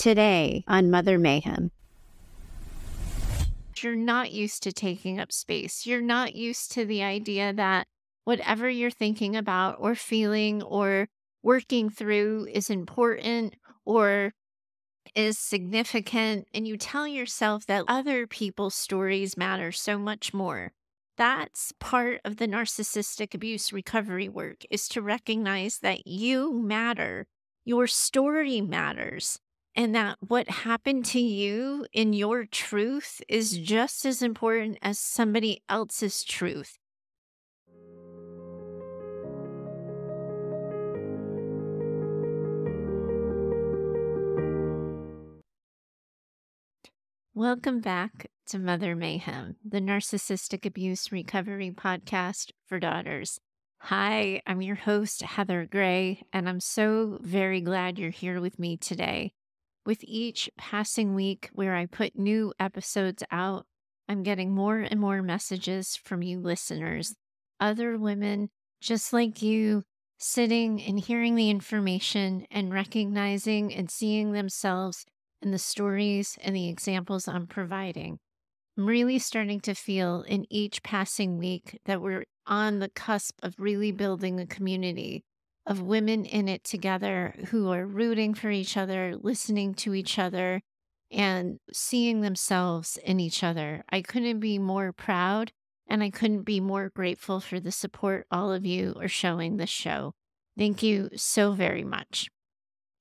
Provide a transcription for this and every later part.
Today on Mother Mayhem. You're not used to taking up space. You're not used to the idea that whatever you're thinking about or feeling or working through is important or is significant. And you tell yourself that other people's stories matter so much more. That's part of the narcissistic abuse recovery work, is to recognize that you matter. Your story matters. And that what happened to you in your truth is just as important as somebody else's truth. Welcome back to Mother Mayhem, the Narcissistic Abuse Recovery Podcast for daughters. Hi, I'm your host, Heather Gray, and I'm so very glad you're here with me today. With each passing week where I put new episodes out, I'm getting more and more messages from you listeners, other women just like you, sitting and hearing the information and recognizing and seeing themselves in the stories and the examples I'm providing. I'm really starting to feel in each passing week that we're on the cusp of really building a community of women in it together who are rooting for each other, listening to each other, and seeing themselves in each other. I couldn't be more proud, and I couldn't be more grateful for the support all of you are showing this show. Thank you so very much.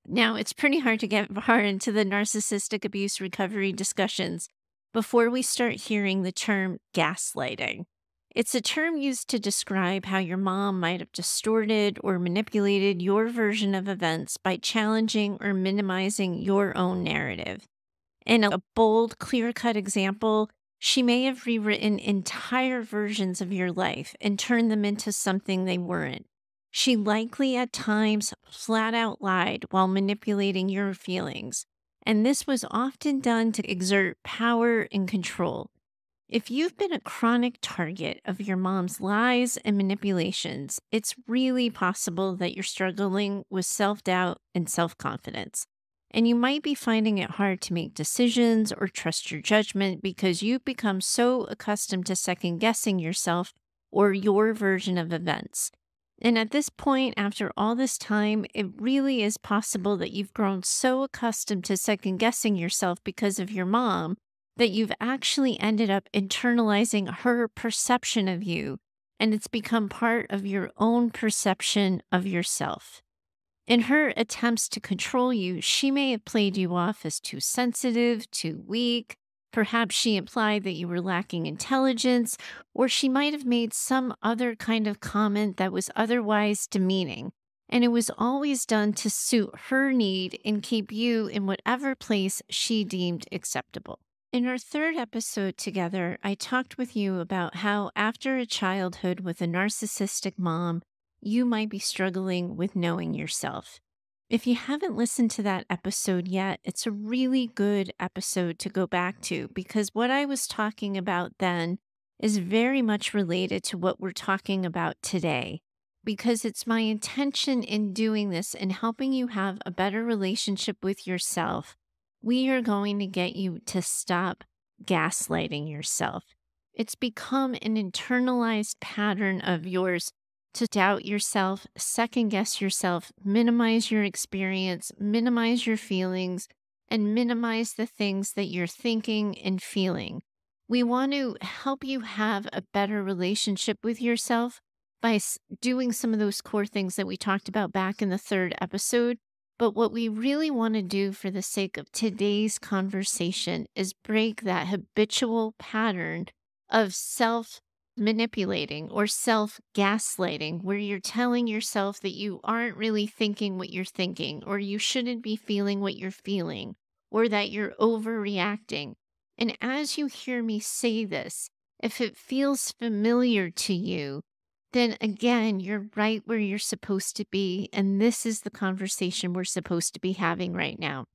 Now, it's pretty hard to get far into the narcissistic abuse recovery discussions before we start hearing the term gaslighting. It's a term used to describe how your mom might have distorted or manipulated your version of events by challenging or minimizing your own narrative. In a bold, clear-cut example, she may have rewritten entire versions of your life and turned them into something they weren't. She likely at times flat out lied while manipulating your feelings, and this was often done to exert power and control. If you've been a chronic target of your mom's lies and manipulations, it's really possible that you're struggling with self-doubt and self-confidence. And you might be finding it hard to make decisions or trust your judgment because you've become so accustomed to second-guessing yourself or your version of events. And at this point, after all this time, it really is possible that you've grown so accustomed to second-guessing yourself because of your mom that you've actually ended up internalizing her perception of you, and it's become part of your own perception of yourself. In her attempts to control you, she may have played you off as too sensitive, too weak. Perhaps she implied that you were lacking intelligence, or she might have made some other kind of comment that was otherwise demeaning. And it was always done to suit her need and keep you in whatever place she deemed acceptable. In our third episode together, I talked with you about how after a childhood with a narcissistic mom, you might be struggling with knowing yourself. If you haven't listened to that episode yet, it's a really good episode to go back to because what I was talking about then is very much related to what we're talking about today. Because it's my intention in doing this and helping you have a better relationship with yourself, we are going to get you to stop gaslighting yourself. It's become an internalized pattern of yours to doubt yourself, second-guess yourself, minimize your experience, minimize your feelings, and minimize the things that you're thinking and feeling. We want to help you have a better relationship with yourself by doing some of those core things that we talked about back in the third episode. But what we really want to do for the sake of today's conversation is break that habitual pattern of self-manipulating or self-gaslighting, where you're telling yourself that you aren't really thinking what you're thinking, or you shouldn't be feeling what you're feeling, or that you're overreacting. And as you hear me say this, if it feels familiar to you, then again, you're right where you're supposed to be. And this is the conversation we're supposed to be having right now.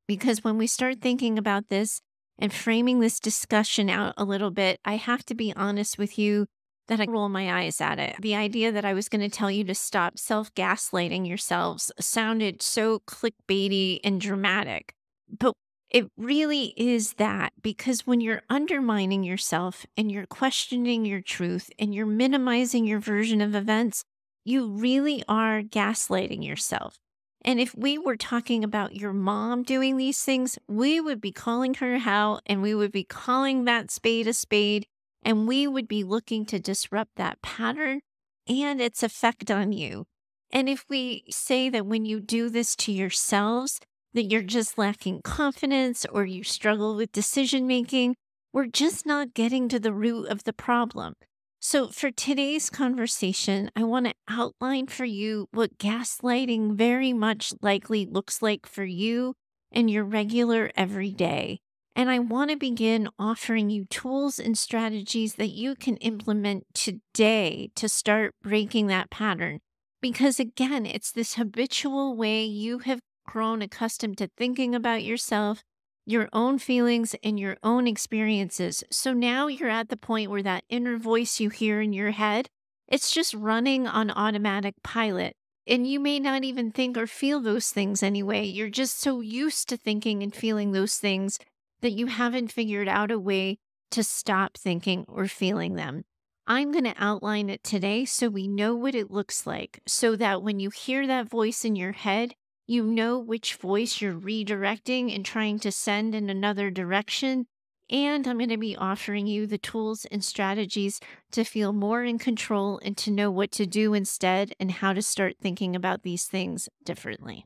Because when we start thinking about this and framing this discussion out a little bit, I have to be honest with you that I roll my eyes at it. The idea that I was going to tell you to stop self-gaslighting yourselves sounded so clickbaity and dramatic. But it really is that, because when you're undermining yourself and you're questioning your truth and you're minimizing your version of events, you really are gaslighting yourself. And if we were talking about your mom doing these things, we would be calling her out and we would be calling that spade a spade, and we would be looking to disrupt that pattern and its effect on you. And if we say that when you do this to yourselves, that you're just lacking confidence or you struggle with decision making, we're just not getting to the root of the problem. So, for today's conversation, I want to outline for you what gaslighting very much likely looks like for you and your regular everyday. And I want to begin offering you tools and strategies that you can implement today to start breaking that pattern. Because again, it's this habitual way you have grown accustomed to thinking about yourself, your own feelings, and your own experiences. So now you're at the point where that inner voice you hear in your head, it's just running on automatic pilot. And you may not even think or feel those things anyway. You're just so used to thinking and feeling those things that you haven't figured out a way to stop thinking or feeling them. I'm going to outline it today so we know what it looks like, so that when you hear that voice in your head, you know which voice you're redirecting and trying to send in another direction. And I'm going to be offering you the tools and strategies to feel more in control and to know what to do instead and how to start thinking about these things differently.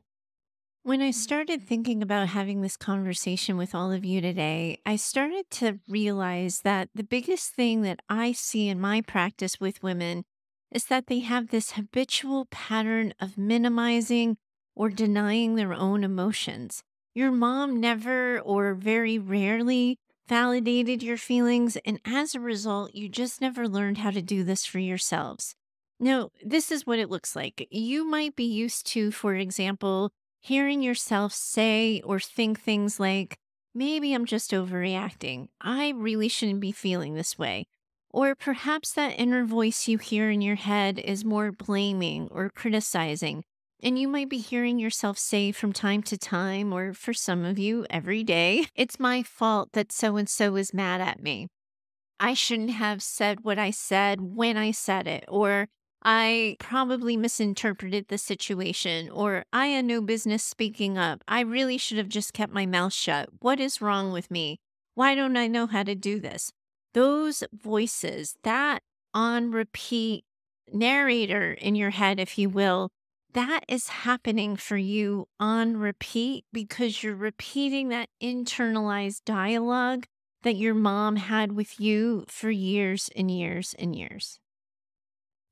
When I started thinking about having this conversation with all of you today, I started to realize that the biggest thing that I see in my practice with women is that they have this habitual pattern of minimizing or denying their own emotions. Your mom never or very rarely validated your feelings, and as a result, you just never learned how to do this for yourselves. Now, this is what it looks like. You might be used to, for example, hearing yourself say or think things like, maybe I'm just overreacting. I really shouldn't be feeling this way. Or perhaps that inner voice you hear in your head is more blaming or criticizing. And you might be hearing yourself say from time to time, or for some of you every day, it's my fault that so and so is mad at me. I shouldn't have said what I said when I said it, or I probably misinterpreted the situation, or I had no business speaking up. I really should have just kept my mouth shut. What is wrong with me? Why don't I know how to do this? Those voices, that on repeat narrator in your head, if you will, that is happening for you on repeat because you're repeating that internalized dialogue that your mom had with you for years and years and years.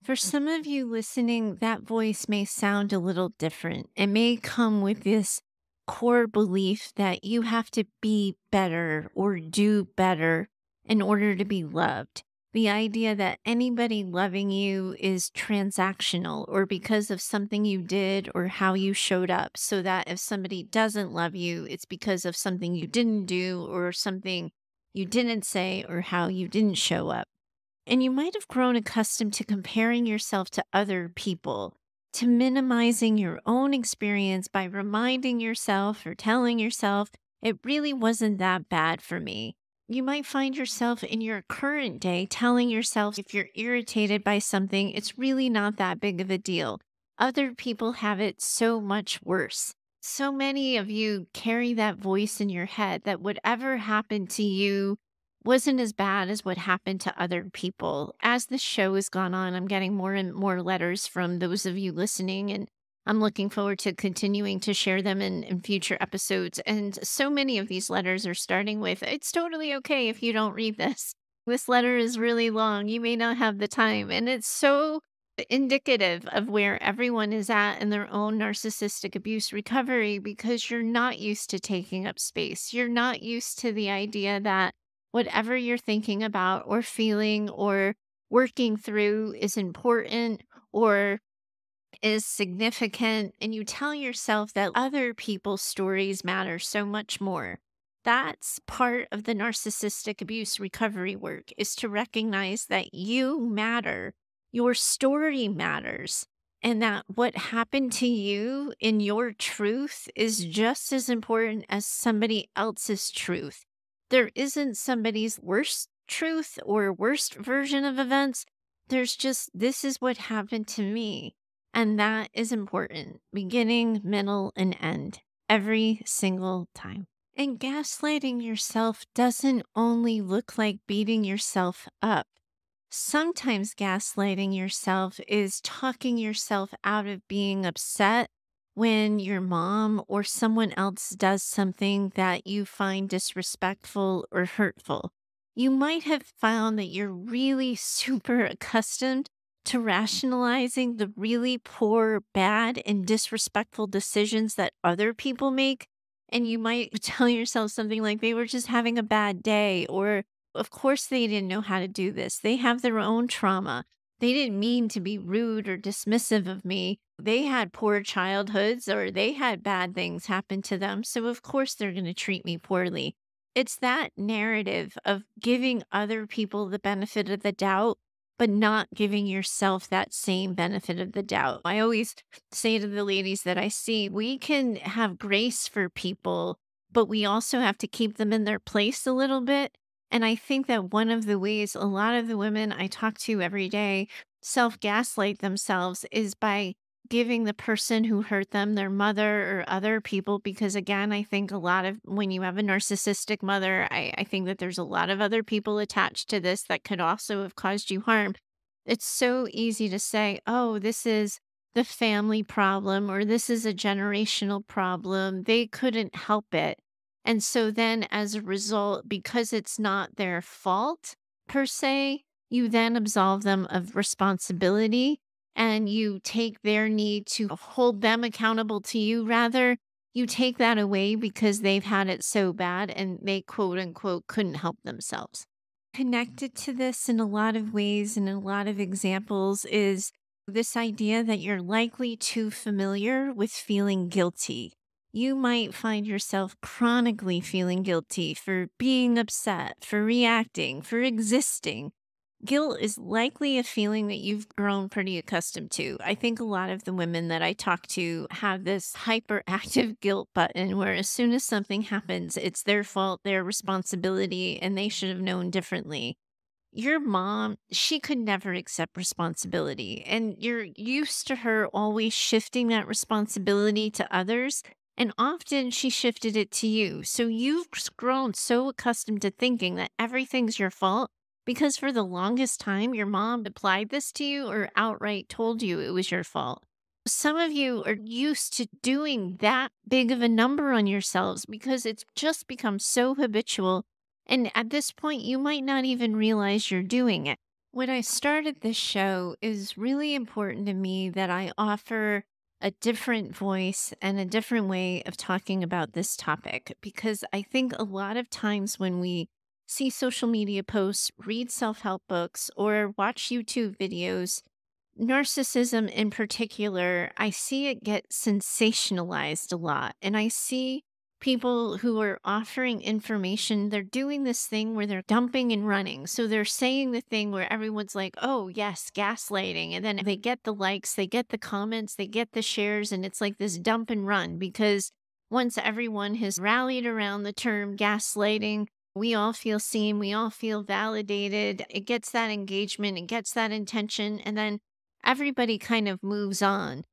For some of you listening, that voice may sound a little different. It may come with this core belief that you have to be better or do better in order to be loved. The idea that anybody loving you is transactional or because of something you did or how you showed up. So that if somebody doesn't love you, it's because of something you didn't do or something you didn't say or how you didn't show up. And you might have grown accustomed to comparing yourself to other people, to minimizing your own experience by reminding yourself or telling yourself, it really wasn't that bad for me. You might find yourself in your current day telling yourself if you're irritated by something, it's really not that big of a deal. Other people have it so much worse. So many of you carry that voice in your head that whatever happened to you wasn't as bad as what happened to other people. As the show has gone on, I'm getting more and more letters from those of you listening, and I'm looking forward to continuing to share them in future episodes. And so many of these letters are starting with, it's totally okay if you don't read this. This letter is really long. You may not have the time. And it's so indicative of where everyone is at in their own narcissistic abuse recovery because you're not used to taking up space. You're not used to the idea that whatever you're thinking about or feeling or working through is important or is significant, and you tell yourself that other people's stories matter so much more. That's part of the narcissistic abuse recovery work, is to recognize that you matter. Your story matters. and that what happened to you in your truth is just as important as somebody else's truth. There isn't somebody's worst truth or worst version of events. There's just, this is what happened to me. And that is important, beginning, middle, and end, every single time. And gaslighting yourself doesn't only look like beating yourself up. Sometimes gaslighting yourself is talking yourself out of being upset when your mom or someone else does something that you find disrespectful or hurtful. You might have found that you're really super accustomed to rationalizing the really poor, bad, and disrespectful decisions that other people make. And you might tell yourself something like they were just having a bad day, or of course they didn't know how to do this. They have their own trauma. They didn't mean to be rude or dismissive of me. They had poor childhoods or they had bad things happen to them. So, of course, they're going to treat me poorly. It's that narrative of giving other people the benefit of the doubt, but not giving yourself that same benefit of the doubt. I always say to the ladies that I see, we can have grace for people, but we also have to keep them in their place a little bit. And I think that one of the ways a lot of the women I talk to every day self-gaslight themselves is by giving the person who hurt them, their mother or other people, because again, I think a lot of when you have a narcissistic mother, I think that there's a lot of other people attached to this that could also have caused you harm. It's so easy to say, oh, this is the family problem or this is a generational problem. They couldn't help it. And so then as a result, because it's not their fault per se, you then absolve them of responsibility and you take their need to hold them accountable to you. Rather, you take that away because they've had it so bad and they quote unquote couldn't help themselves. Connected to this in a lot of ways and in a lot of examples is this idea that you're likely too familiar with feeling guilty. You might find yourself chronically feeling guilty for being upset, for reacting, for existing. Guilt is likely a feeling that you've grown pretty accustomed to. I think a lot of the women that I talk to have this hyperactive guilt button where as soon as something happens, it's their fault, their responsibility, and they should have known differently. Your mom, she could never accept responsibility, and you're used to her always shifting that responsibility to others. And often she shifted it to you. So you've grown so accustomed to thinking that everything's your fault because for the longest time, your mom applied this to you or outright told you it was your fault. Some of you are used to doing that big of a number on yourselves because it's just become so habitual. And at this point, you might not even realize you're doing it. When I started this show, it was really important to me that I offer a different voice and a different way of talking about this topic, because I think a lot of times when we see social media posts, read self-help books, or watch YouTube videos, narcissism in particular, I see it get sensationalized a lot. And I see people who are offering information, they're doing this thing where they're dumping and running. So they're saying the thing where everyone's like, oh, yes, gaslighting. And then they get the likes, they get the comments, they get the shares. And it's like this dump and run because once everyone has rallied around the term gaslighting, we all feel seen, we all feel validated. It gets that engagement, it gets that intention. And then everybody kind of moves on.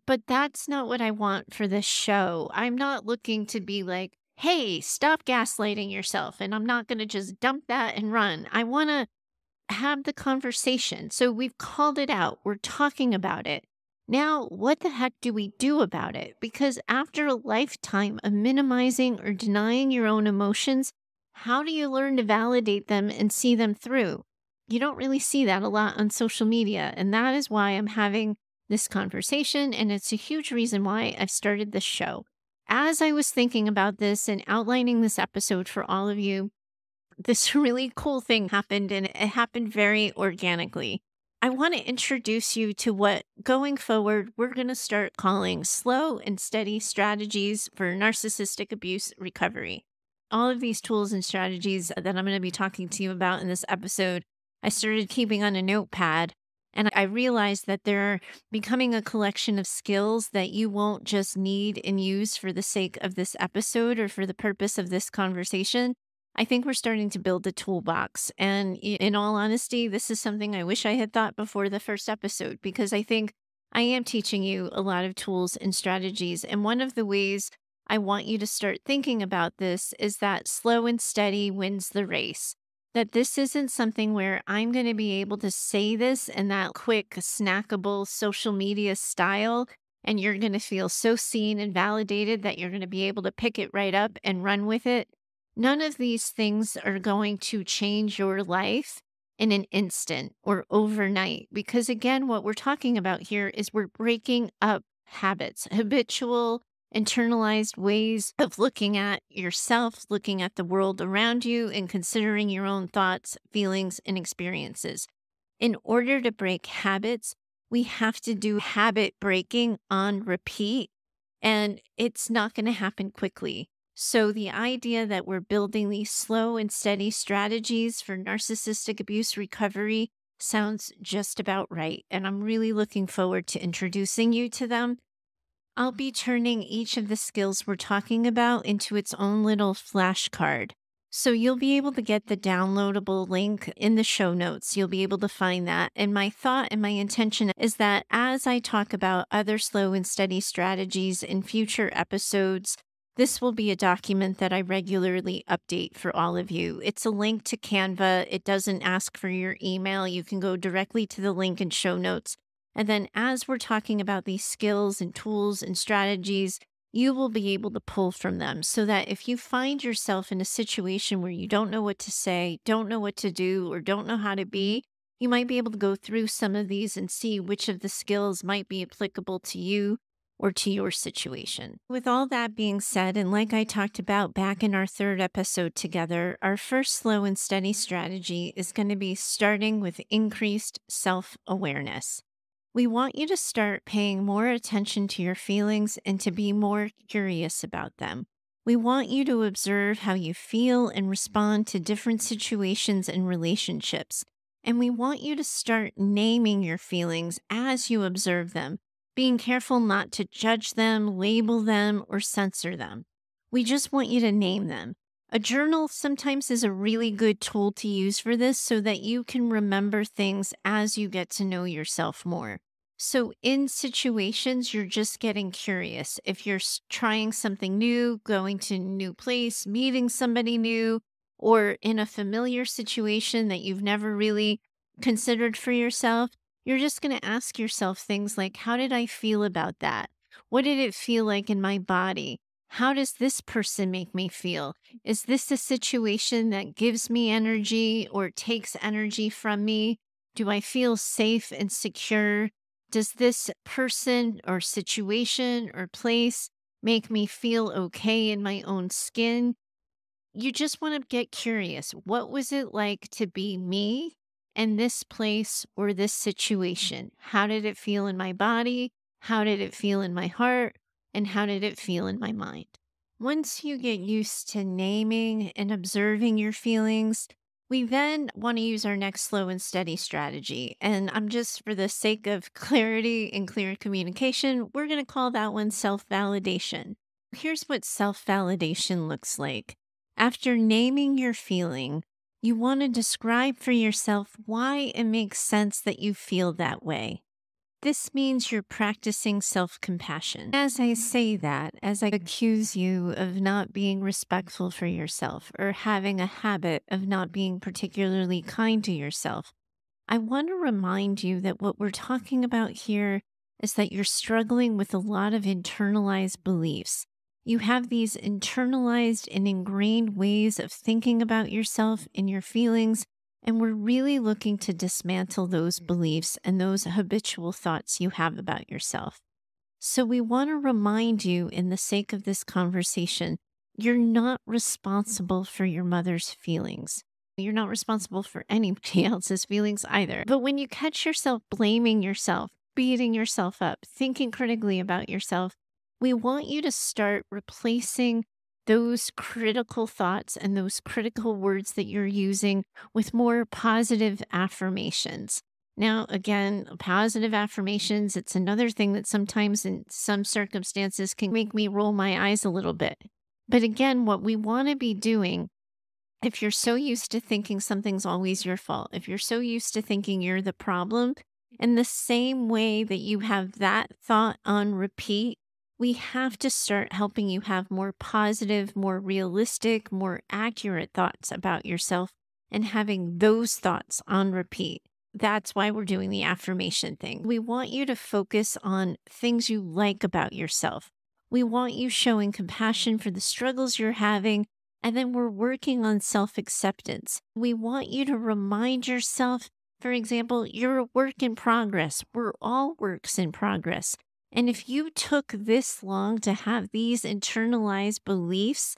But that's not what I want for this show. I'm not looking to be like, hey, stop gaslighting yourself. And I'm not going to just dump that and run. I want to have the conversation. So we've called it out. We're talking about it. Now, what the heck do we do about it? Because after a lifetime of minimizing or denying your own emotions, how do you learn to validate them and see them through? You don't really see that a lot on social media. And that is why I'm having this conversation, and it's a huge reason why I've started this show. As I was thinking about this and outlining this episode for all of you, this really cool thing happened, and it happened very organically. I want to introduce you to what, going forward, we're going to start calling slow and steady strategies for narcissistic abuse recovery. All of these tools and strategies that I'm going to be talking to you about in this episode, I started keeping on a notepad. And I realized that they're becoming a collection of skills that you won't just need and use for the sake of this episode or for the purpose of this conversation. I think we're starting to build a toolbox. And in all honesty, this is something I wish I had thought before the first episode, because I think I am teaching you a lot of tools and strategies. And one of the ways I want you to start thinking about this is that slow and steady wins the race. That this isn't something where I'm going to be able to say this in that quick, snackable social media style, and you're going to feel so seen and validated that you're going to be able to pick it right up and run with it. None of these things are going to change your life in an instant or overnight, because again, what we're talking about here is we're breaking up habits, habitual, internalized ways of looking at yourself, looking at the world around you, and considering your own thoughts, feelings, and experiences. In order to break habits, we have to do habit breaking on repeat, and it's not going to happen quickly. So, the idea that we're building these slow and steady strategies for narcissistic abuse recovery sounds just about right. And I'm really looking forward to introducing you to them. I'll be turning each of the skills we're talking about into its own little flashcard. So you'll be able to get the downloadable link in the show notes. You'll be able to find that. And my thought and my intention is that as I talk about other slow and steady strategies in future episodes, this will be a document that I regularly update for all of you. It's a link to Canva. It doesn't ask for your email. You can go directly to the link in show notes. And then as we're talking about these skills and tools and strategies, you will be able to pull from them, so that if you find yourself in a situation where you don't know what to say, don't know what to do, or don't know how to be, you might be able to go through some of these and see which of the skills might be applicable to you or to your situation. With all that being said, and like I talked about back in our third episode together, our first slow and steady strategy is going to be starting with increased self-awareness. We want you to start paying more attention to your feelings and to be more curious about them. We want you to observe how you feel and respond to different situations and relationships. And we want you to start naming your feelings as you observe them, being careful not to judge them, label them, or censor them. We just want you to name them. A journal sometimes is a really good tool to use for this, so that you can remember things as you get to know yourself more. So in situations, you're just getting curious. If you're trying something new, going to a new place, meeting somebody new, or in a familiar situation that you've never really considered for yourself, you're just going to ask yourself things like, how did I feel about that? What did it feel like in my body? How does this person make me feel? Is this a situation that gives me energy or takes energy from me? Do I feel safe and secure? Does this person or situation or place make me feel okay in my own skin? You just want to get curious. What was it like to be me in this place or this situation? How did it feel in my body? How did it feel in my heart? And how did it feel in my mind? Once you get used to naming and observing your feelings, we then want to use our next slow and steady strategy. And I'm just, for the sake of clarity and clear communication, we're going to call that one self-validation. Here's what self-validation looks like. After naming your feeling, you want to describe for yourself why it makes sense that you feel that way. This means you're practicing self-compassion. As I say that, as I accuse you of not being respectful for yourself or having a habit of not being particularly kind to yourself, I want to remind you that what we're talking about here is that you're struggling with a lot of internalized beliefs. You have these internalized and ingrained ways of thinking about yourself and your feelings, and we're really looking to dismantle those beliefs and those habitual thoughts you have about yourself. So we want to remind you, in the sake of this conversation, you're not responsible for your mother's feelings. You're not responsible for anybody else's feelings either. But when you catch yourself blaming yourself, beating yourself up, thinking critically about yourself, we want you to start replacing those critical thoughts and those critical words that you're using with more positive affirmations. Now, again, positive affirmations, it's another thing that sometimes in some circumstances can make me roll my eyes a little bit. But again, what we want to be doing, if you're so used to thinking something's always your fault, if you're so used to thinking you're the problem, in the same way that you have that thought on repeat, we have to start helping you have more positive, more realistic, more accurate thoughts about yourself and having those thoughts on repeat. That's why we're doing the affirmation thing. We want you to focus on things you like about yourself. We want you showing compassion for the struggles you're having, and then we're working on self acceptance. We want you to remind yourself, for example, you're a work in progress. We're all works in progress. And if you took this long to have these internalized beliefs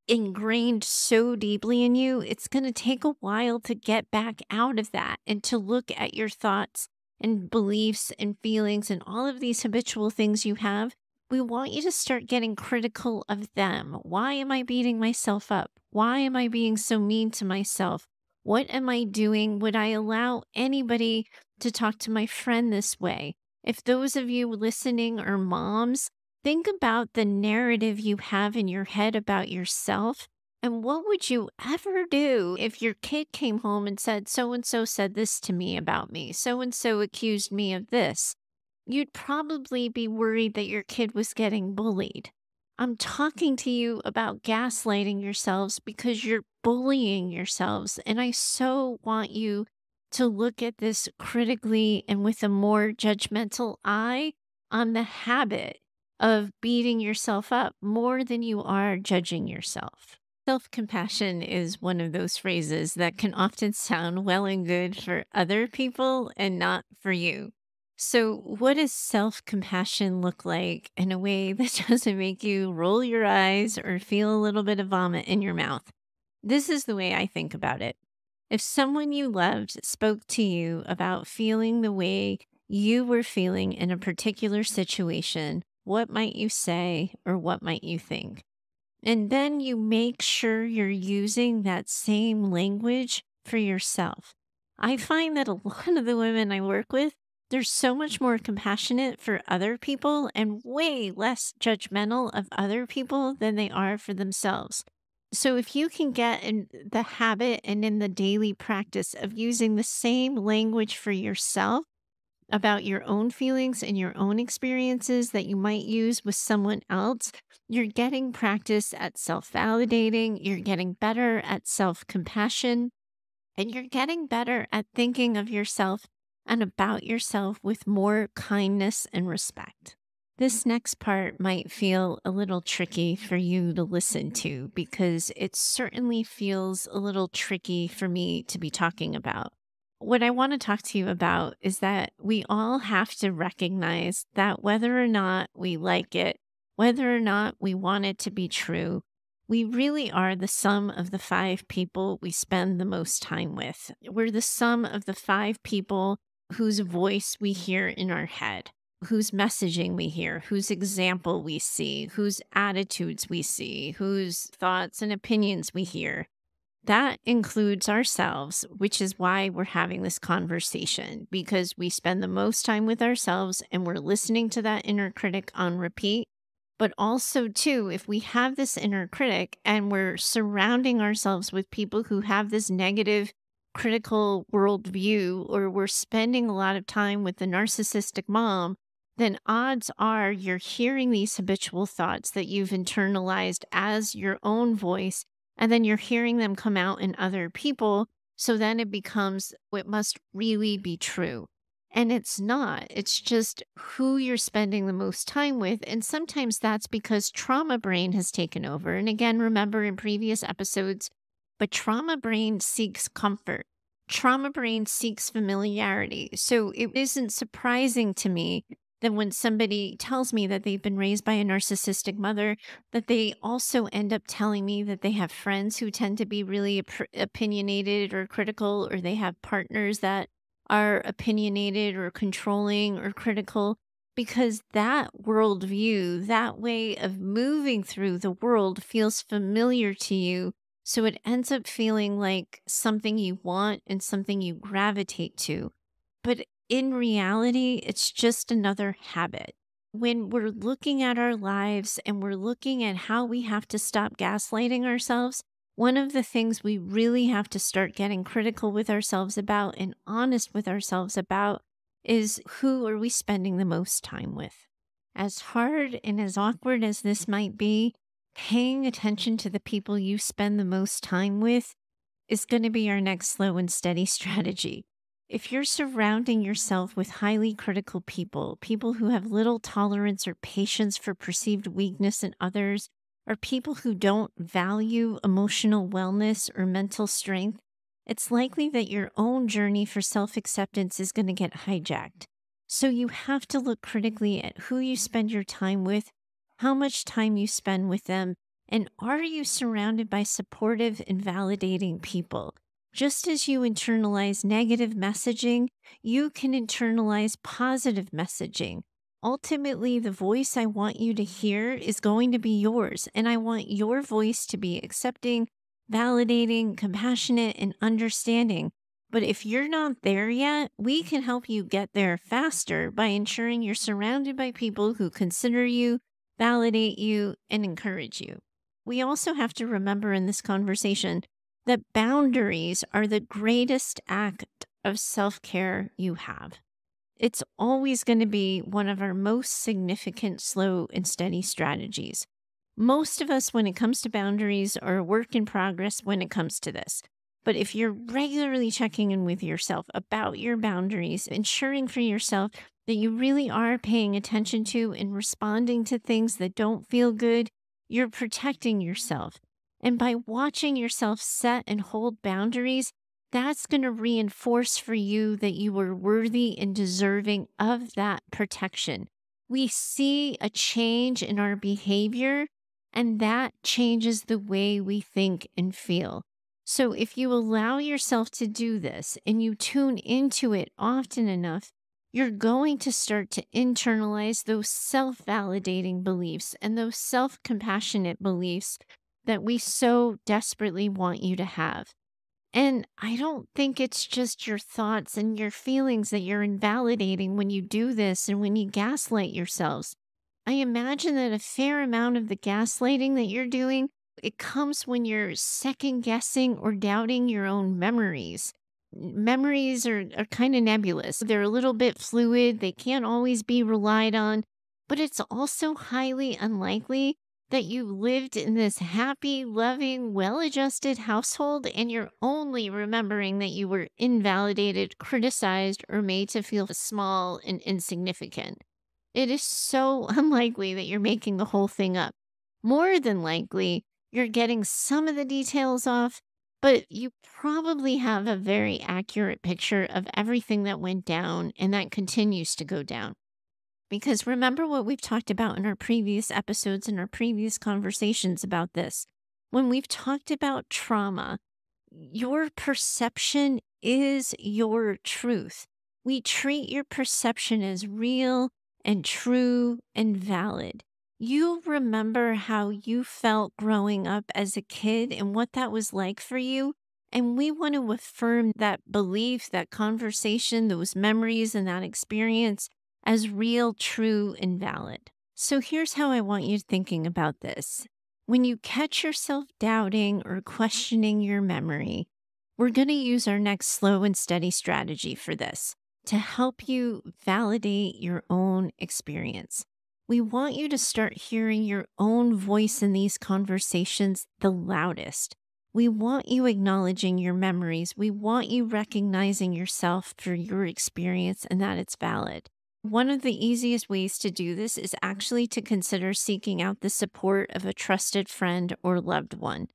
ingrained so deeply in you, it's going to take a while to get back out of that and to look at your thoughts and beliefs and feelings and all of these habitual things you have. We want you to start getting critical of them. Why am I beating myself up? Why am I being so mean to myself? What am I doing? Would I allow anybody to talk to my friend this way? If those of you listening are moms, think about the narrative you have in your head about yourself. And what would you ever do if your kid came home and said, so and so said this to me about me? So and so accused me of this. You'd probably be worried that your kid was getting bullied. I'm talking to you about gaslighting yourselves because you're bullying yourselves. And I so want you to look at this critically and with a more judgmental eye on the habit of beating yourself up more than you are judging yourself. Self-compassion is one of those phrases that can often sound well and good for other people and not for you. So, what does self-compassion look like in a way that doesn't make you roll your eyes or feel a little bit of vomit in your mouth? This is the way I think about it. If someone you loved spoke to you about feeling the way you were feeling in a particular situation, what might you say or what might you think? And then you make sure you're using that same language for yourself. I find that a lot of the women I work with, they're so much more compassionate for other people and way less judgmental of other people than they are for themselves. So if you can get in the habit and in the daily practice of using the same language for yourself about your own feelings and your own experiences that you might use with someone else, you're getting practice at self-validating, you're getting better at self-compassion, and you're getting better at thinking of yourself and about yourself with more kindness and respect. This next part might feel a little tricky for you to listen to because it certainly feels a little tricky for me to be talking about. What I want to talk to you about is that we all have to recognize that whether or not we like it, whether or not we want it to be true, we really are the sum of the 5 people we spend the most time with. We're the sum of the 5 people whose voice we hear in our head, whose messaging we hear, whose example we see, whose attitudes we see, whose thoughts and opinions we hear. That includes ourselves, which is why we're having this conversation, because we spend the most time with ourselves and we're listening to that inner critic on repeat. But also, too, if we have this inner critic and we're surrounding ourselves with people who have this negative critical worldview, or we're spending a lot of time with the narcissistic mom, then odds are you're hearing these habitual thoughts that you've internalized as your own voice, and then you're hearing them come out in other people. So then it becomes, it must really be true. And it's not. It's just who you're spending the most time with. And sometimes that's because trauma brain has taken over. And again, remember in previous episodes, but trauma brain seeks comfort. Trauma brain seeks familiarity. So it isn't surprising to me that when somebody tells me that they've been raised by a narcissistic mother, that they also end up telling me that they have friends who tend to be really opinionated or critical, or they have partners that are opinionated or controlling or critical, because that worldview, that way of moving through the world feels familiar to you. So it ends up feeling like something you want and something you gravitate to. But in reality, it's just another habit. When we're looking at our lives and we're looking at how we have to stop gaslighting ourselves, one of the things we really have to start getting critical with ourselves about and honest with ourselves about is, who are we spending the most time with? As hard and as awkward as this might be, paying attention to the people you spend the most time with is going to be our next slow and steady strategy. If you're surrounding yourself with highly critical people, people who have little tolerance or patience for perceived weakness in others, or people who don't value emotional wellness or mental strength, it's likely that your own journey for self-acceptance is going to get hijacked. So you have to look critically at who you spend your time with, how much time you spend with them, and are you surrounded by supportive and validating people? Just as you internalize negative messaging, you can internalize positive messaging. Ultimately, the voice I want you to hear is going to be yours, and I want your voice to be accepting, validating, compassionate, and understanding. But if you're not there yet, we can help you get there faster by ensuring you're surrounded by people who consider you, validate you, and encourage you. We also have to remember in this conversation that boundaries are the greatest act of self-care you have. It's always going to be one of our most significant slow and steady strategies. Most of us, when it comes to boundaries, are a work in progress when it comes to this. But if you're regularly checking in with yourself about your boundaries, ensuring for yourself that you really are paying attention to and responding to things that don't feel good, you're protecting yourself. And by watching yourself set and hold boundaries, that's going to reinforce for you that you are worthy and deserving of that protection. We see a change in our behavior, and that changes the way we think and feel. So if you allow yourself to do this and you tune into it often enough, you're going to start to internalize those self-validating beliefs and those self-compassionate beliefs that we so desperately want you to have. And I don't think it's just your thoughts and your feelings that you're invalidating when you do this and when you gaslight yourselves. I imagine that a fair amount of the gaslighting that you're doing, it comes when you're second guessing or doubting your own memories. Memories are kind of nebulous. They're a little bit fluid. They can't always be relied on, but it's also highly unlikely that you lived in this happy, loving, well-adjusted household and you're only remembering that you were invalidated, criticized, or made to feel small and insignificant. It is so unlikely that you're making the whole thing up. More than likely, you're getting some of the details off, but you probably have a very accurate picture of everything that went down and that continues to go down. Because remember what we've talked about in our previous episodes and our previous conversations about this. When we've talked about trauma, your perception is your truth. We treat your perception as real and true and valid. You remember how you felt growing up as a kid and what that was like for you. And we want to affirm that belief, that conversation, those memories, and that experience as real, true, and valid. So here's how I want you thinking about this. When you catch yourself doubting or questioning your memory, we're going to use our next slow and steady strategy for this to help you validate your own experience. We want you to start hearing your own voice in these conversations the loudest. We want you acknowledging your memories. We want you recognizing yourself for your experience and that it's valid. One of the easiest ways to do this is actually to consider seeking out the support of a trusted friend or loved one.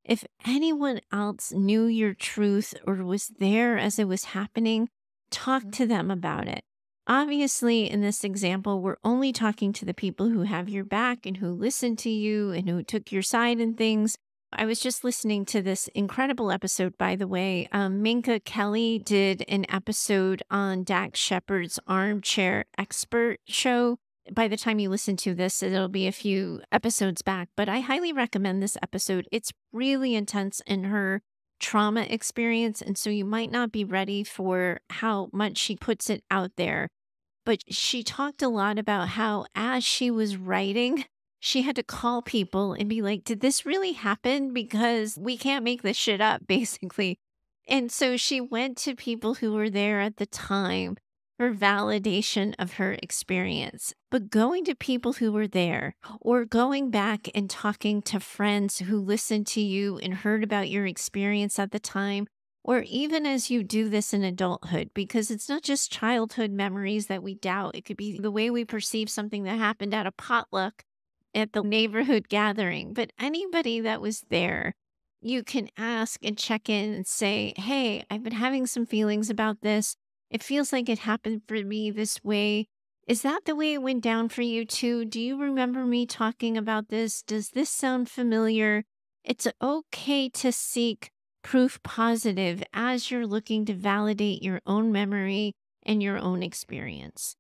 If anyone else knew your truth or was there as it was happening, talk to them about it. Obviously, in this example, we're only talking to the people who have your back and who listen to you and who took your side in things. I was just listening to this incredible episode, by the way. Minka Kelly did an episode on Dax Shepard's Armchair Expert show. By the time you listen to this, it'll be a few episodes back, but I highly recommend this episode. It's really intense, and her trauma experience. And so you might not be ready for how much she puts it out there. But she talked a lot about how, as she was writing, she had to call people and be like, did this really happen? Because we can't make this shit up, basically. And so she went to people who were there at the time for validation of her experience. But going to people who were there, or going back and talking to friends who listened to you and heard about your experience at the time, or even as you do this in adulthood, because it's not just childhood memories that we doubt. It could be the way we perceive something that happened at a potluck at the neighborhood gathering. But anybody that was there, you can ask and check in and say, hey, I've been having some feelings about this. It feels like it happened for me this way. Is that the way it went down for you too? Do you remember me talking about this? Does this sound familiar? It's okay to seek proof positive as you're looking to validate your own memory and your own experience.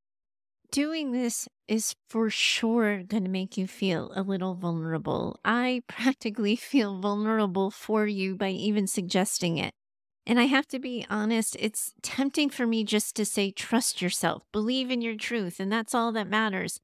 Doing this is for sure going to make you feel a little vulnerable. I practically feel vulnerable for you by even suggesting it. And I have to be honest, it's tempting for me just to say, trust yourself, believe in your truth, and that's all that matters.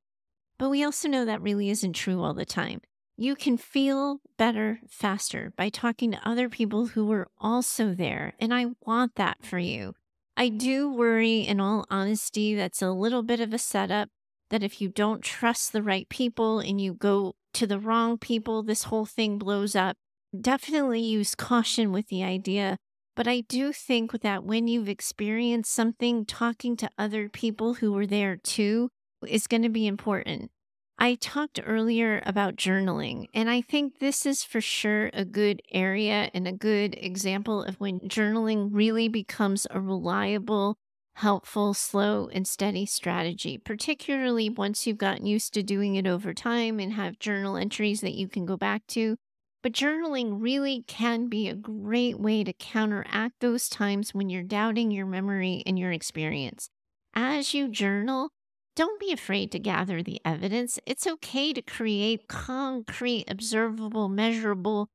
But we also know that really isn't true all the time. You can feel better faster by talking to other people who were also there. And I want that for you. I do worry, in all honesty, that's a little bit of a setup, that if you don't trust the right people and you go to the wrong people, this whole thing blows up. Definitely use caution with the idea. But I do think that when you've experienced something, talking to other people who were there too is going to be important. I talked earlier about journaling, and I think this is for sure a good area and a good example of when journaling really becomes a reliable, helpful, slow, and steady strategy, particularly once you've gotten used to doing it over time and have journal entries that you can go back to. But journaling really can be a great way to counteract those times when you're doubting your memory and your experience. As you journal, don't be afraid to gather the evidence. It's okay to create concrete, observable, measurable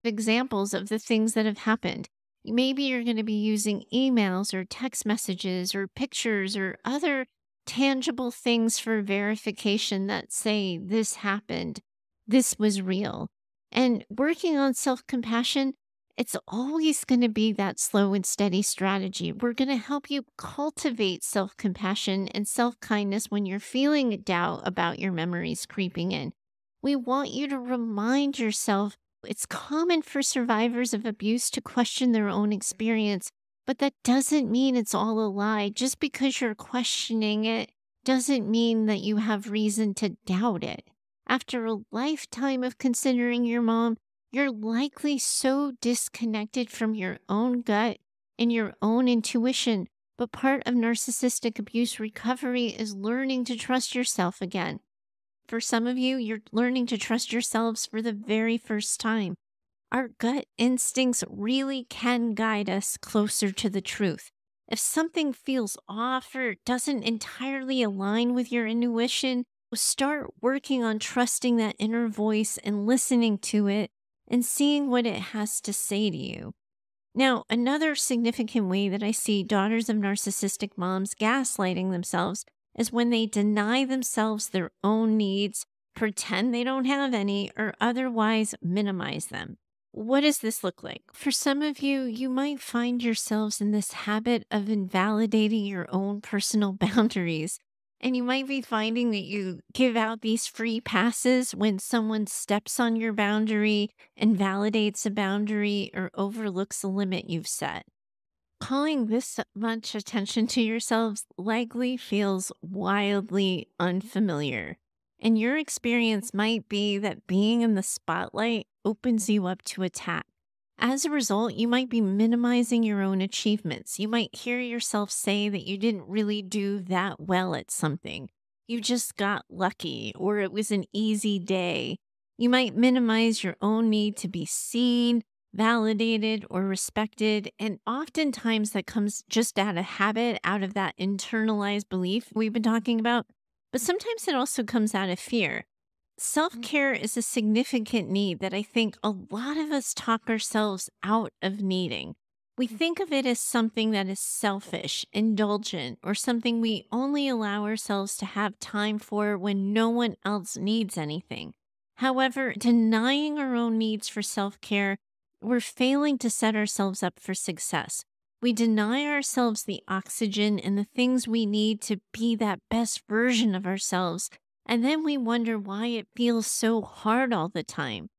examples of the things that have happened. Maybe you're going to be using emails or text messages or pictures or other tangible things for verification that say this happened, this was real. And working on self-compassion, it's always going to be that slow and steady strategy. We're going to help you cultivate self-compassion and self-kindness when you're feeling doubt about your memories creeping in. We want you to remind yourself it's common for survivors of abuse to question their own experience, but that doesn't mean it's all a lie. Just because you're questioning it doesn't mean that you have reason to doubt it. After a lifetime of considering your mom, you're likely so disconnected from your own gut and your own intuition. But part of narcissistic abuse recovery is learning to trust yourself again. For some of you, you're learning to trust yourselves for the very first time. Our gut instincts really can guide us closer to the truth. If something feels off or doesn't entirely align with your intuition, start working on trusting that inner voice and listening to it and seeing what it has to say to you. Now, another significant way that I see daughters of narcissistic moms gaslighting themselves is when they deny themselves their own needs, pretend they don't have any, or otherwise minimize them. What does this look like? For some of you, you might find yourselves in this habit of invalidating your own personal boundaries. And you might be finding that you give out these free passes when someone steps on your boundary, invalidates a boundary, or overlooks a limit you've set. Calling this much attention to yourselves likely feels wildly unfamiliar. And your experience might be that being in the spotlight opens you up to attack. As a result, you might be minimizing your own achievements. You might hear yourself say that you didn't really do that well at something. You just got lucky, or it was an easy day. You might minimize your own need to be seen, validated, or respected. And oftentimes that comes just out of habit, out of that internalized belief we've been talking about. But sometimes it also comes out of fear. Self-care is a significant need that I think a lot of us talk ourselves out of needing. We think of it as something that is selfish, indulgent, or something we only allow ourselves to have time for when no one else needs anything. However, denying our own needs for self-care, we're failing to set ourselves up for success. We deny ourselves the oxygen and the things we need to be that best version of ourselves, and then we wonder why it feels so hard all the time.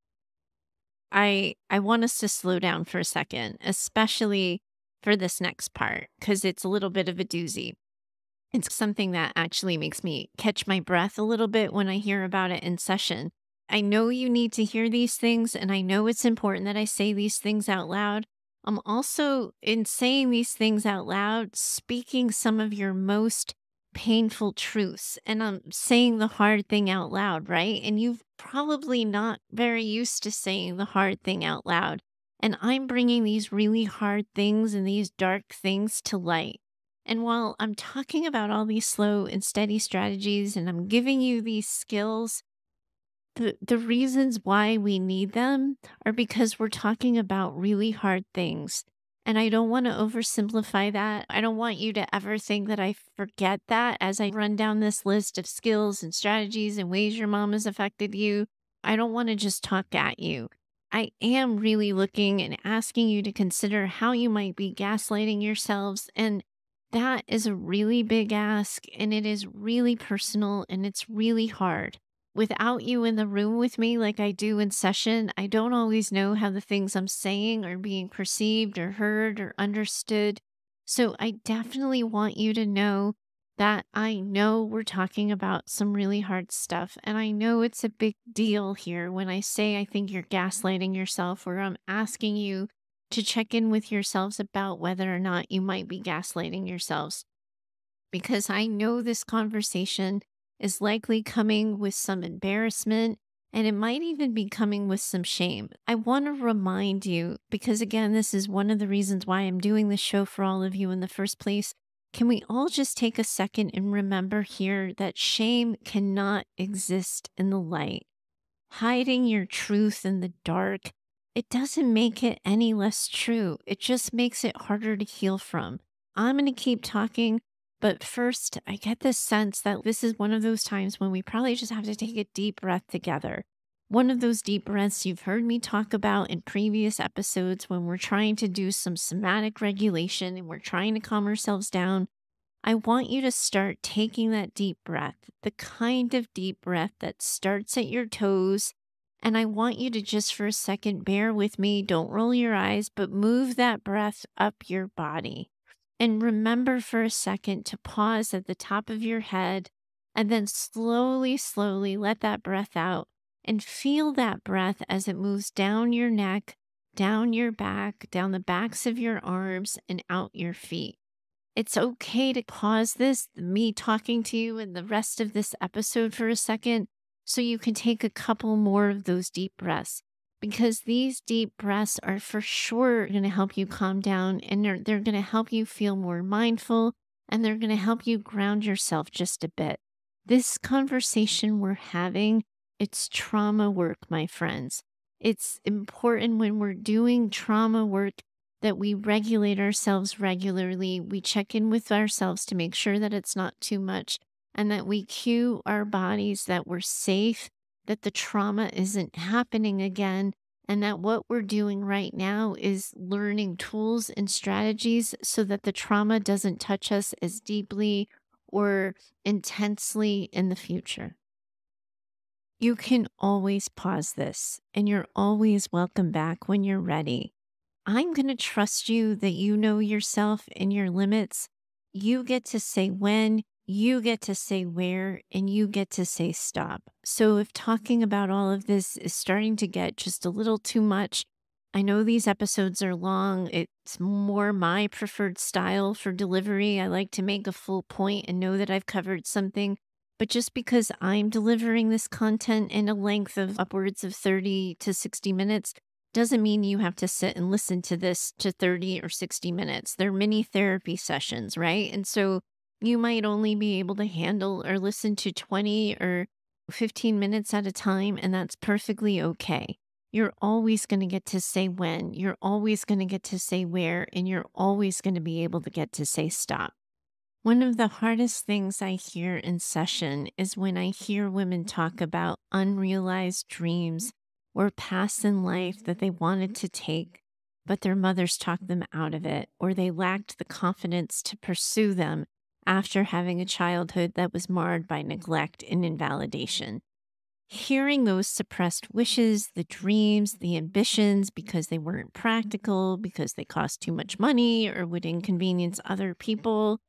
I want us to slow down for a second, especially for this next part, because it's a little bit of a doozy. It's something that actually makes me catch my breath a little bit when I hear about it in session. I know you need to hear these things, and I know it's important that I say these things out loud. I'm also, in saying these things out loud, speaking some of your most painful truths. And I'm saying the hard thing out loud, right? And you've probably not very used to saying the hard thing out loud. And I'm bringing these really hard things and these dark things to light. And while I'm talking about all these slow and steady strategies and I'm giving you these skills, the reasons why we need them are because we're talking about really hard things. And I don't want to oversimplify that. I don't want you to ever think that I forget that as I run down this list of skills and strategies and ways your mom has affected you. I don't want to just talk at you. I am really looking and asking you to consider how you might be gaslighting yourselves. And that is a really big ask, and it is really personal, and it's really hard. Without you in the room with me like I do in session, I don't always know how the things I'm saying are being perceived or heard or understood. So I definitely want you to know that I know we're talking about some really hard stuff. And I know it's a big deal here when I say I think you're gaslighting yourself, or I'm asking you to check in with yourselves about whether or not you might be gaslighting yourselves. Because I know this conversation is likely coming with some embarrassment, and it might even be coming with some shame. I want to remind you, because again, this is one of the reasons why I'm doing this show for all of you in the first place. Can we all just take a second and remember here that shame cannot exist in the light? Hiding your truth in the dark, it doesn't make it any less true. It just makes it harder to heal from. I'm going to keep talking. But first, I get this sense that this is one of those times when we probably just have to take a deep breath together. One of those deep breaths you've heard me talk about in previous episodes when we're trying to do some somatic regulation and we're trying to calm ourselves down. I want you to start taking that deep breath, the kind of deep breath that starts at your toes. And I want you to just for a second bear with me. Don't roll your eyes, but move that breath up your body. And remember for a second to pause at the top of your head and then slowly, slowly let that breath out and feel that breath as it moves down your neck, down your back, down the backs of your arms, and out your feet. It's okay to pause this, me talking to you and the rest of this episode for a second, so you can take a couple more of those deep breaths. Because these deep breaths are for sure going to help you calm down, and they're going to help you feel more mindful, and they're going to help you ground yourself just a bit. This conversation we're having, it's trauma work, my friends. It's important when we're doing trauma work that we regulate ourselves regularly. We check in with ourselves to make sure that it's not too much, and that we cue our bodies that we're safe, that the trauma isn't happening again, and that what we're doing right now is learning tools and strategies so that the trauma doesn't touch us as deeply or intensely in the future. You can always pause this, and you're always welcome back when you're ready. I'm going to trust you that you know yourself and your limits. You get to say when, you get to say where, and you get to say stop. So if talking about all of this is starting to get just a little too much, I know these episodes are long. It's more my preferred style for delivery. I like to make a full point and know that I've covered something. But just because I'm delivering this content in a length of upwards of 30 to 60 minutes doesn't mean you have to sit and listen to this to 30 or 60 minutes. They're mini therapy sessions, right? And so you might only be able to handle or listen to 20 or 15 minutes at a time, and that's perfectly okay. You're always going to get to say when, you're always going to get to say where, and you're always going to be able to get to say stop. One of the hardest things I hear in session is when I hear women talk about unrealized dreams or paths in life that they wanted to take, but their mothers talked them out of it, or they lacked the confidence to pursue them after having a childhood that was marred by neglect and invalidation. Hearing those suppressed wishes, the dreams, the ambitions because they weren't practical, because they cost too much money or would inconvenience other people,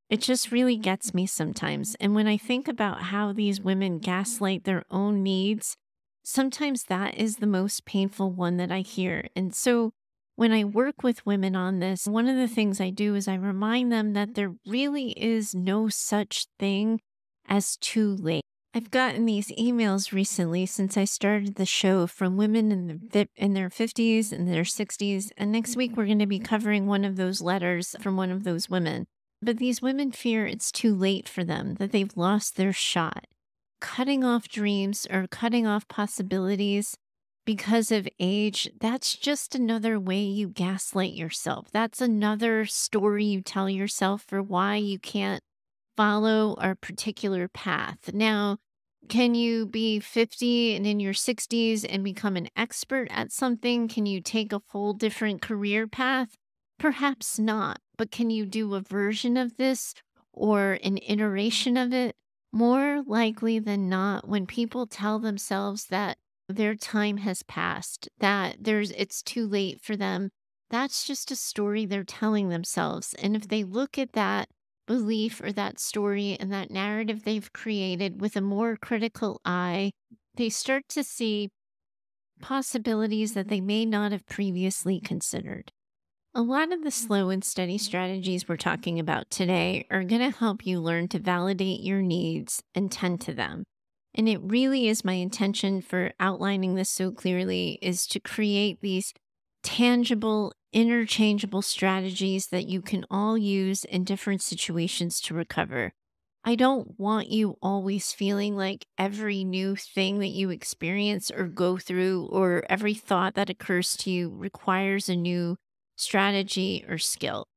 it just really gets me sometimes. And when I think about how these women gaslight their own needs, sometimes that is the most painful one that I hear. And so when I work with women on this, one of the things I do is I remind them that there really is no such thing as too late. I've gotten these emails recently since I started the show from women in their 50s and their 60s. And next week, we're going to be covering one of those letters from one of those women. But these women fear it's too late for them, that they've lost their shot. Cutting off dreams or cutting off possibilities because of age, that's just another way you gaslight yourself. That's another story you tell yourself for why you can't follow a particular path. Now, can you be 50 and in your 60s and become an expert at something? Can you take a whole different career path? Perhaps not, but can you do a version of this or an iteration of it? More likely than not, when people tell themselves that their time has passed, that it's too late for them, that's just a story they're telling themselves. And if they look at that belief or that story and that narrative they've created with a more critical eye, they start to see possibilities that they may not have previously considered. A lot of the slow and steady strategies we're talking about today are going to help you learn to validate your needs and tend to them. And it really is my intention for outlining this so clearly is to create these tangible, interchangeable strategies that you can all use in different situations to recover. I don't want you always feeling like every new thing that you experience or go through or every thought that occurs to you requires a new strategy or skill.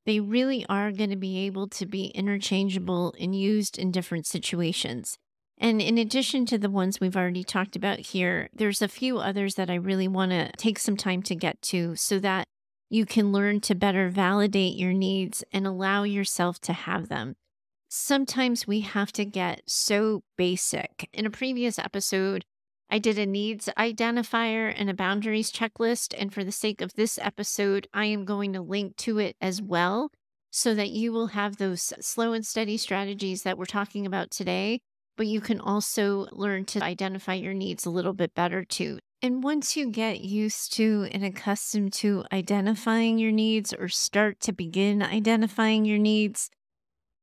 They really are going to be able to be interchangeable and used in different situations. And in addition to the ones we've already talked about here, there's a few others that I really want to take some time to get to so that you can learn to better validate your needs and allow yourself to have them. Sometimes we have to get so basic. In a previous episode, I did a needs identifier and a boundaries checklist. And for the sake of this episode, I am going to link to it as well so that you will have those slow and steady strategies that we're talking about today. But you can also learn to identify your needs a little bit better too. And once you get used to and accustomed to identifying your needs or start to begin identifying your needs,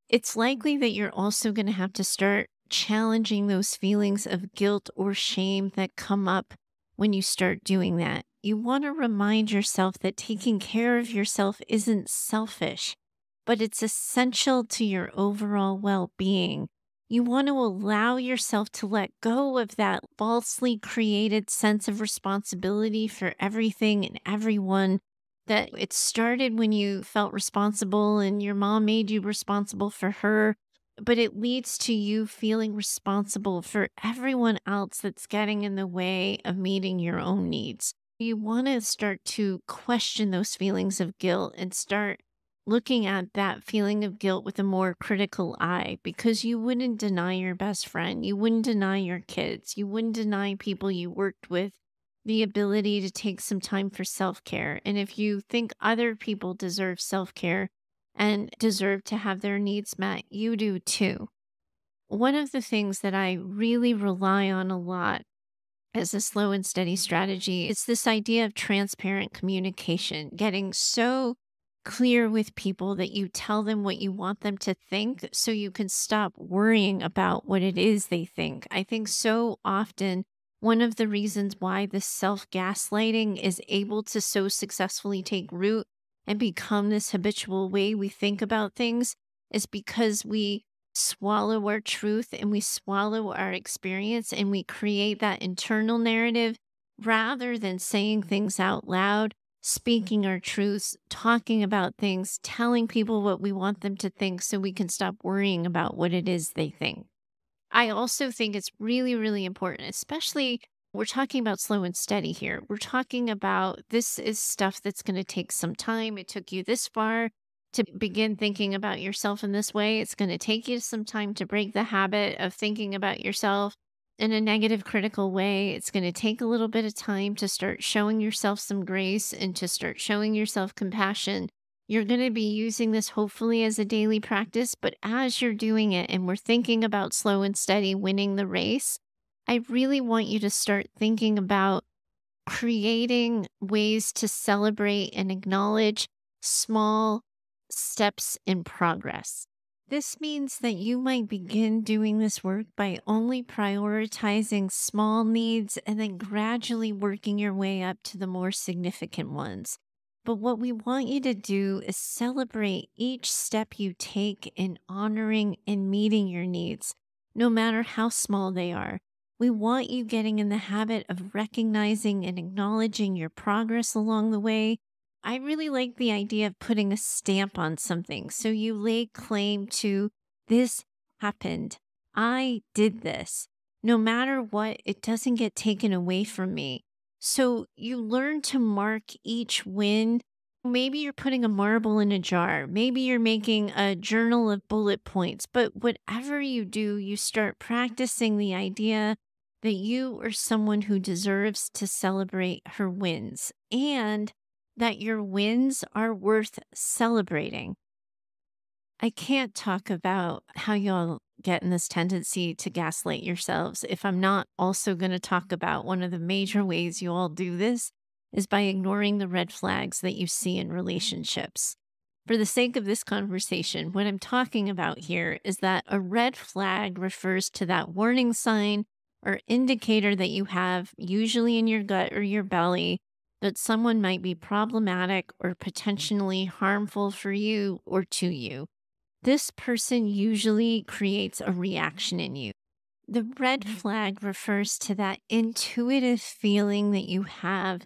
it's likely that you're also going to have to start challenging those feelings of guilt or shame that come up when you start doing that. You want to remind yourself that taking care of yourself isn't selfish, but it's essential to your overall well-being. You want to allow yourself to let go of that falsely created sense of responsibility for everything and everyone. That it started when you felt responsible and your mom made you responsible for her, but it leads to you feeling responsible for everyone else that's getting in the way of meeting your own needs. You want to start to question those feelings of guilt and start looking at that feeling of guilt with a more critical eye, because you wouldn't deny your best friend, you wouldn't deny your kids, you wouldn't deny people you worked with the ability to take some time for self-care. And if you think other people deserve self-care and deserve to have their needs met, you do too. One of the things that I really rely on a lot as a slow and steady strategy is this idea of transparent communication, getting so clear with people that you tell them what you want them to think so you can stop worrying about what it is they think. I think so often one of the reasons why this self-gaslighting is able to so successfully take root and become this habitual way we think about things is because we swallow our truth and we swallow our experience and we create that internal narrative rather than saying things out loud, speaking our truths, talking about things, telling people what we want them to think so we can stop worrying about what it is they think. I also think it's really, really important, especially we're talking about slow and steady here. We're talking about this is stuff that's going to take some time. It took you this far to begin thinking about yourself in this way. It's going to take you some time to break the habit of thinking about yourself in a negative, critical way. It's going to take a little bit of time to start showing yourself some grace and to start showing yourself compassion. You're going to be using this hopefully as a daily practice, but as you're doing it and we're thinking about slow and steady winning the race, I really want you to start thinking about creating ways to celebrate and acknowledge small steps in progress. This means that you might begin doing this work by only prioritizing small needs and then gradually working your way up to the more significant ones. But what we want you to do is celebrate each step you take in honoring and meeting your needs, no matter how small they are. We want you getting in the habit of recognizing and acknowledging your progress along the way. I really like the idea of putting a stamp on something. So you lay claim to this happened. I did this. No matter what, it doesn't get taken away from me. So you learn to mark each win. Maybe you're putting a marble in a jar. Maybe you're making a journal of bullet points. But whatever you do, you start practicing the idea that you are someone who deserves to celebrate her wins and that your wins are worth celebrating. I can't talk about how y'all get in this tendency to gaslight yourselves if I'm not also going to talk about one of the major ways you all do this is by ignoring the red flags that you see in relationships. For the sake of this conversation, what I'm talking about here is that a red flag refers to that warning sign or indicator that you have, usually in your gut or your belly, that someone might be problematic or potentially harmful for you or to you. This person usually creates a reaction in you. The red flag refers to that intuitive feeling that you have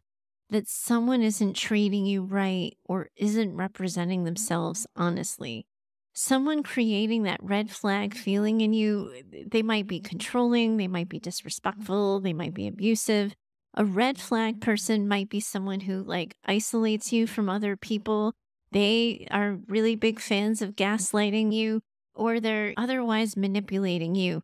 that someone isn't treating you right or isn't representing themselves honestly. Someone creating that red flag feeling in you, they might be controlling, they might be disrespectful, they might be abusive. A red flag person might be someone who isolates you from other people. They are really big fans of gaslighting you, or they're otherwise manipulating you.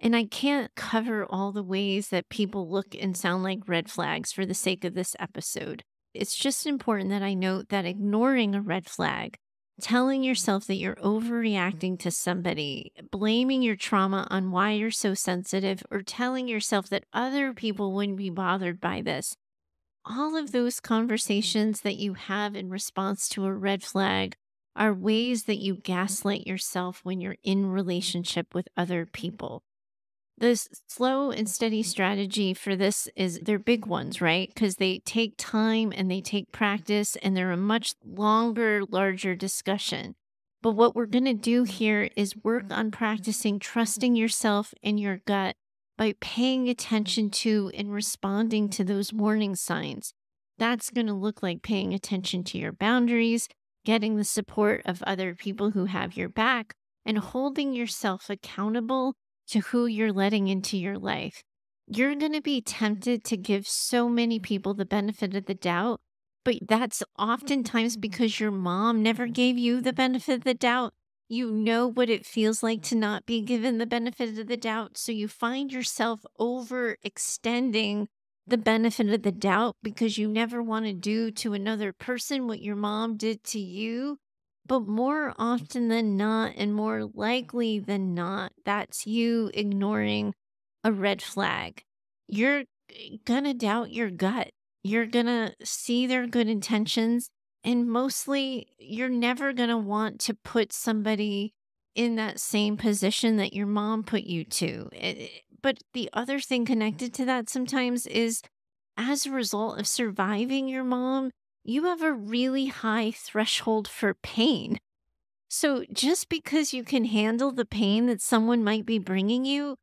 And I can't cover all the ways that people look and sound like red flags for the sake of this episode. It's just important that I note that ignoring a red flag, telling yourself that you're overreacting to somebody, blaming your trauma on why you're so sensitive, or telling yourself that other people wouldn't be bothered by this, all of those conversations that you have in response to a red flag are ways that you gaslight yourself when you're in relationship with other people. The slow and steady strategy for this is they're big ones, right? Because they take time and they take practice and they're a much longer, larger discussion. But what we're going to do here is work on practicing trusting yourself and your gut by paying attention to and responding to those warning signs. That's going to look like paying attention to your boundaries, getting the support of other people who have your back, and holding yourself accountable to who you're letting into your life. You're going to be tempted to give so many people the benefit of the doubt, but that's oftentimes because your mom never gave you the benefit of the doubt. You know what it feels like to not be given the benefit of the doubt. So you find yourself overextending the benefit of the doubt because you never want to do to another person what your mom did to you. But more often than not, and more likely than not, that's you ignoring a red flag. You're going to doubt your gut. You're going to see their good intentions. And mostly, you're never going to want to put somebody in that same position that your mom put you to. But the other thing connected to that sometimes is as a result of surviving your mom, you have a really high threshold for pain. So just because you can handle the pain that someone might be bringing you,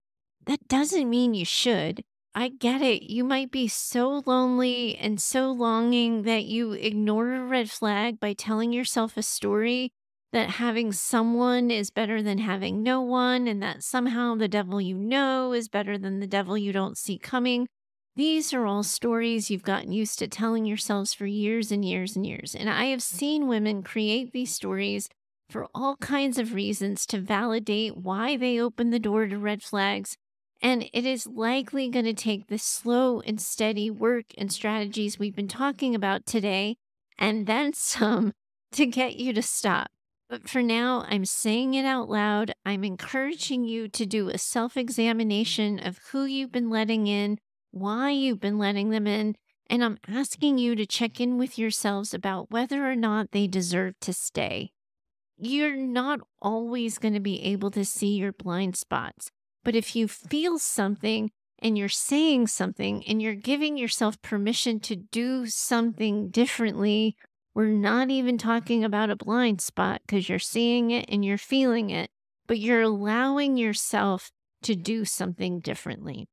that doesn't mean you should. I get it. You might be so lonely and so longing that you ignore a red flag by telling yourself a story that having someone is better than having no one, and that somehow the devil you know is better than the devil you don't see coming. These are all stories you've gotten used to telling yourselves for years and years and years. And I have seen women create these stories for all kinds of reasons to validate why they open the door to red flags. And it is likely going to take the slow and steady work and strategies we've been talking about today, and then some, to get you to stop. But for now, I'm saying it out loud. I'm encouraging you to do a self-examination of who you've been letting in, why you've been letting them in, and I'm asking you to check in with yourselves about whether or not they deserve to stay. You're not always going to be able to see your blind spots, but if you feel something and you're saying something and you're giving yourself permission to do something differently, we're not even talking about a blind spot because you're seeing it and you're feeling it, but you're allowing yourself to do something differently.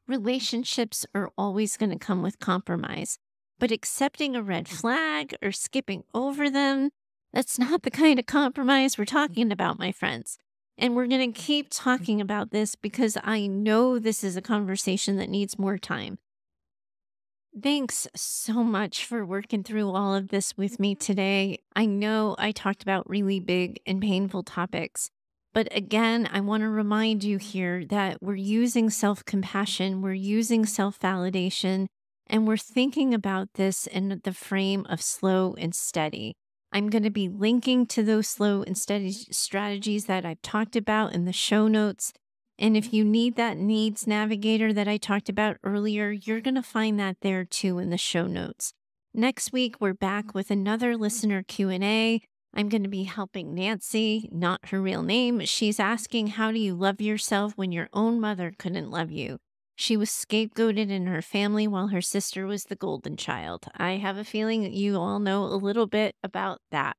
Relationships are always going to come with compromise, but accepting a red flag or skipping over them, that's not the kind of compromise we're talking about, my friends. And we're going to keep talking about this because I know this is a conversation that needs more time. Thanks so much for working through all of this with me today. I know I talked about really big and painful topics, but again, I want to remind you here that we're using self-compassion, we're using self-validation, and we're thinking about this in the frame of slow and steady. I'm going to be linking to those slow and steady strategies that I've talked about in the show notes. And if you need that needs navigator that I talked about earlier, you're going to find that there too in the show notes. Next week, we're back with another listener Q&A. I'm going to be helping Nancy, not her real name. She's asking, how do you love yourself when your own mother couldn't love you? She was scapegoated in her family while her sister was the golden child. I have a feeling that you all know a little bit about that.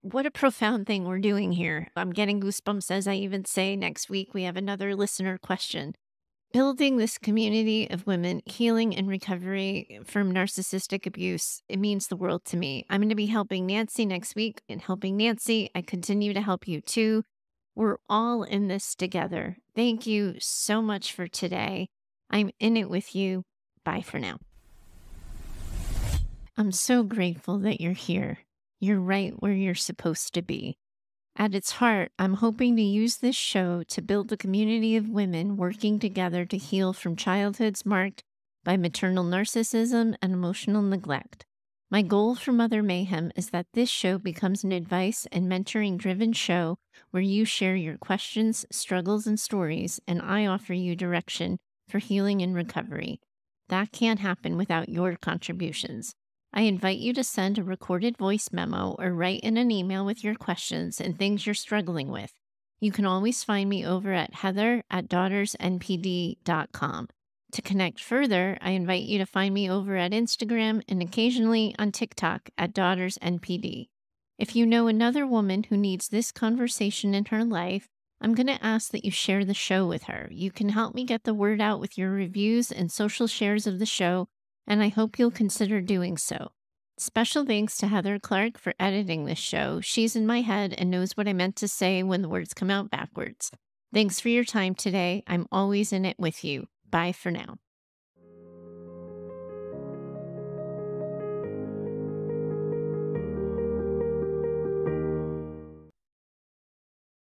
What a profound thing we're doing here. I'm getting goosebumps as I even say next week we have another listener question. Building this community of women healing and recovery from narcissistic abuse, it means the world to me. I'm going to be helping Nancy next week, and helping Nancy, I continue to help you too. We're all in this together. Thank you so much for today. I'm in it with you. Bye for now. I'm so grateful that you're here. You're right where you're supposed to be. At its heart, I'm hoping to use this show to build a community of women working together to heal from childhoods marked by maternal narcissism and emotional neglect. My goal for Mother Mayhem is that this show becomes an advice and mentoring-driven show where you share your questions, struggles, and stories, and I offer you direction for healing and recovery. That can't happen without your contributions. I invite you to send a recorded voice memo or write in an email with your questions and things you're struggling with. You can always find me over at heather@daughtersnpd.com. To connect further, I invite you to find me over at Instagram and occasionally on TikTok at DaughtersNPD. If you know another woman who needs this conversation in her life, I'm going to ask that you share the show with her. You can help me get the word out with your reviews and social shares of the show, and I hope you'll consider doing so. Special thanks to Heather Clark for editing this show. She's in my head and knows what I meant to say when the words come out backwards. Thanks for your time today. I'm always in it with you. Bye for now.